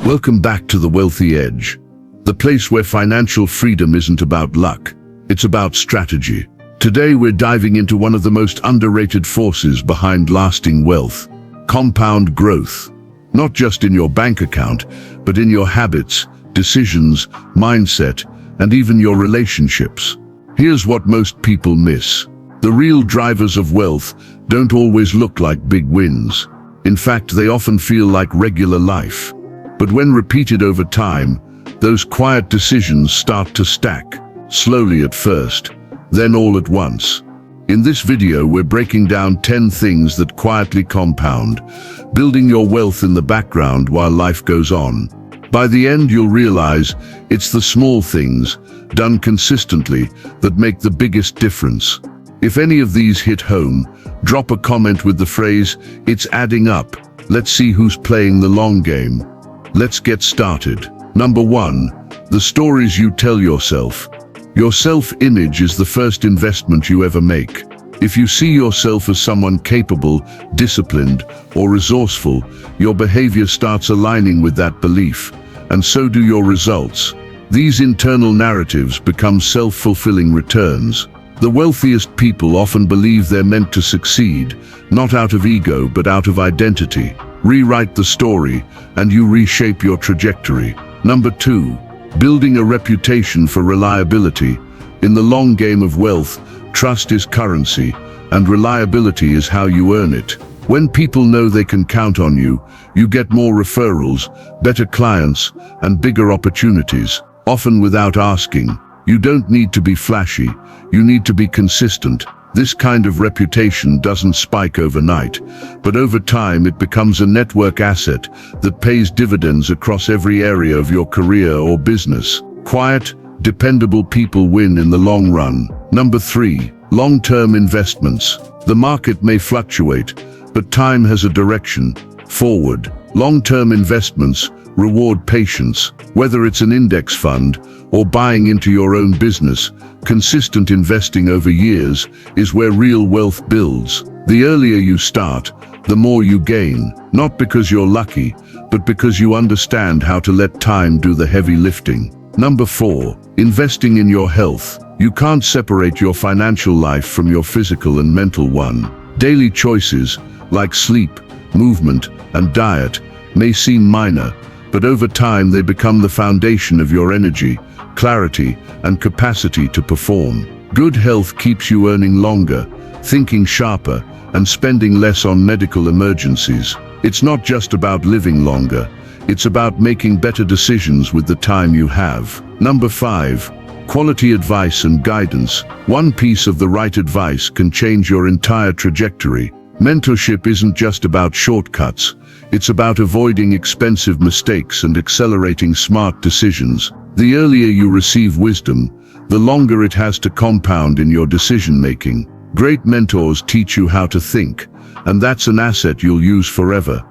Welcome back to The Wealthy Edge, the place where financial freedom isn't about luck, it's about strategy. Today we're diving into one of the most underrated forces behind lasting wealth: compound growth. Not just in your bank account, but in your habits, decisions, mindset, and even your relationships. Here's what most people miss. The real drivers of wealth don't always look like big wins. In fact, they often feel like regular life. But when repeated over time, those quiet decisions start to stack, slowly at first, then all at once. In this video, we're breaking down 10 things that quietly compound, building your wealth in the background while life goes on. By the end, you'll realize it's the small things, done consistently, that make the biggest difference. If any of these hit home, drop a comment with the phrase, "It's adding up." Let's see who's playing the long game. Let's get started. Number 1, the stories you tell yourself. Your self-image is the first investment you ever make. If you see yourself as someone capable, disciplined, or resourceful, your behavior starts aligning with that belief, and so do your results. These internal narratives become self-fulfilling returns. The wealthiest people often believe they're meant to succeed, not out of ego but out of identity. Rewrite the story, and you reshape your trajectory. Number 2, building a reputation for reliability. In the long game of wealth, trust is currency, and reliability is how you earn it. When people know they can count on you, you get more referrals, better clients, and bigger opportunities, often without asking. You don't need to be flashy, you need to be consistent. This kind of reputation doesn't spike overnight, but over time it becomes a network asset that pays dividends across every area of your career or business. Quiet, dependable people win in the long run. Number 3, long-term investments. The market may fluctuate, but time has a direction: forward. Long-term investments reward patience. Whether it's an index fund or buying into your own business, consistent investing over years is where real wealth builds. The earlier you start, the more you gain, not because you're lucky, but because you understand how to let time do the heavy lifting. Number 4, investing in your health. You can't separate your financial life from your physical and mental one. Daily choices, like sleep, movement, and diet, may seem minor, but over time they become the foundation of your energy, clarity, and capacity to perform. Good health keeps you earning longer, thinking sharper, and spending less on medical emergencies. It's not just about living longer, it's about making better decisions with the time you have. Number 5, quality advice and guidance. One piece of the right advice can change your entire trajectory. Mentorship isn't just about shortcuts, it's about avoiding expensive mistakes and accelerating smart decisions. The earlier you receive wisdom, the longer it has to compound in your decision-making. Great mentors teach you how to think, and that's an asset you'll use forever.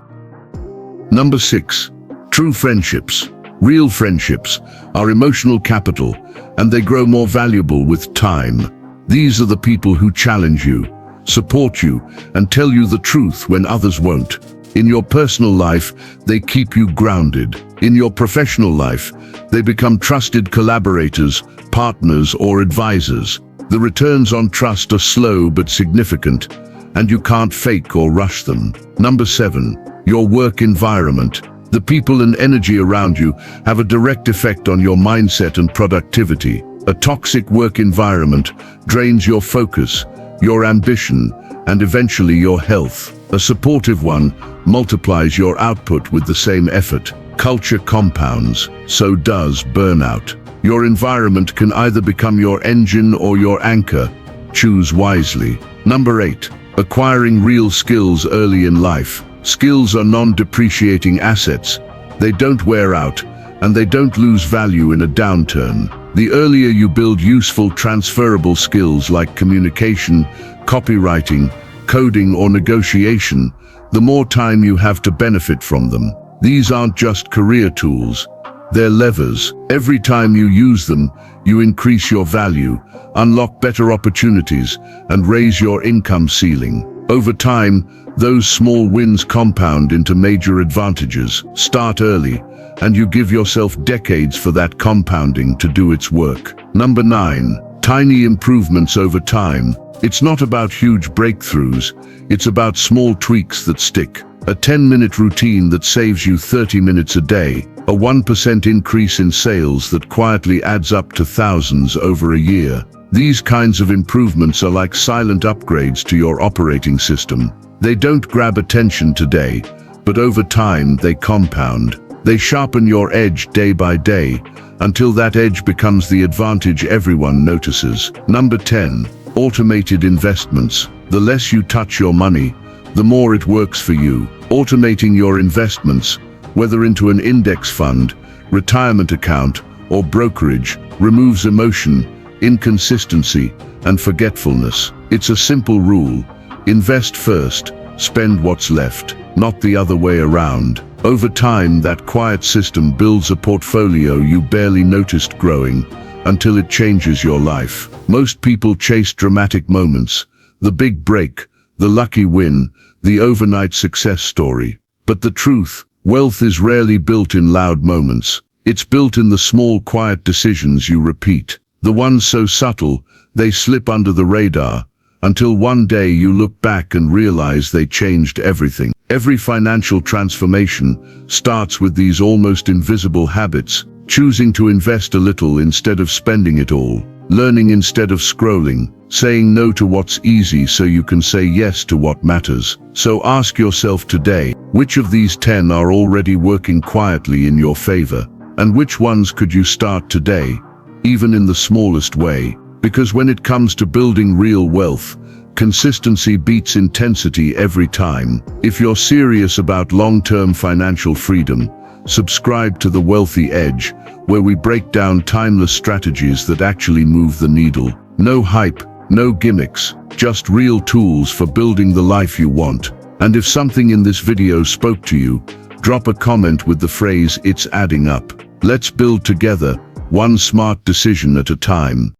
Number 6, true friendships. Real friendships are emotional capital, and they grow more valuable with time. These are the people who challenge you, support you, and tell you the truth when others won't. In your personal life, they keep you grounded. In your professional life, they become trusted collaborators, partners, or advisors. The returns on trust are slow but significant, and you can't fake or rush them. Number 7, your work environment. The people and energy around you have a direct effect on your mindset and productivity. A toxic work environment drains your focus, your ambition, and eventually your health. A supportive one multiplies your output with the same effort. Culture compounds, so does burnout. Your environment can either become your engine or your anchor. Choose wisely. Number 8, acquiring real skills early in life. Skills are non-depreciating assets. They don't wear out, and they don't lose value in a downturn. The earlier you build useful transferable skills like communication, copywriting, coding, or negotiation, the more time you have to benefit from them. These aren't just career tools, they're levers. Every time you use them, you increase your value, unlock better opportunities, and raise your income ceiling. Over time, those small wins compound into major advantages. Start early, and you give yourself decades for that compounding to do its work. Number 9. Tiny improvements over time. It's not about huge breakthroughs, it's about small tweaks that stick. A 10-minute routine that saves you 30 minutes a day, a 1% increase in sales that quietly adds up to thousands over a year. These kinds of improvements are like silent upgrades to your operating system. They don't grab attention today, but over time they compound. They sharpen your edge day by day, until that edge becomes the advantage everyone notices. Number 10. Automated investments. The less you touch your money, the more it works for you. Automating your investments, whether into an index fund, retirement account, or brokerage, removes emotion, inconsistency, and forgetfulness. It's a simple rule. Invest first, spend what's left, not the other way around. Over time, that quiet system builds a portfolio you barely noticed growing until it changes your life. Most people chase dramatic moments, the big break, the lucky win, the overnight success story. But the truth, wealth is rarely built in loud moments. It's built in the small, quiet decisions you repeat. The ones so subtle, they slip under the radar, until one day you look back and realize they changed everything. Every financial transformation starts with these almost invisible habits: choosing to invest a little instead of spending it all, learning instead of scrolling, saying no to what's easy so you can say yes to what matters. So ask yourself today, which of these 10 are already working quietly in your favor? And which ones could you start today, even in the smallest way? Because when it comes to building real wealth, consistency beats intensity every time. If you're serious about long-term financial freedom, subscribe to The Wealthy Edge, where we break down timeless strategies that actually move the needle. No hype, no gimmicks, just real tools for building the life you want. And if something in this video spoke to you, drop a comment with the phrase "It's adding up." Let's build together, one smart decision at a time.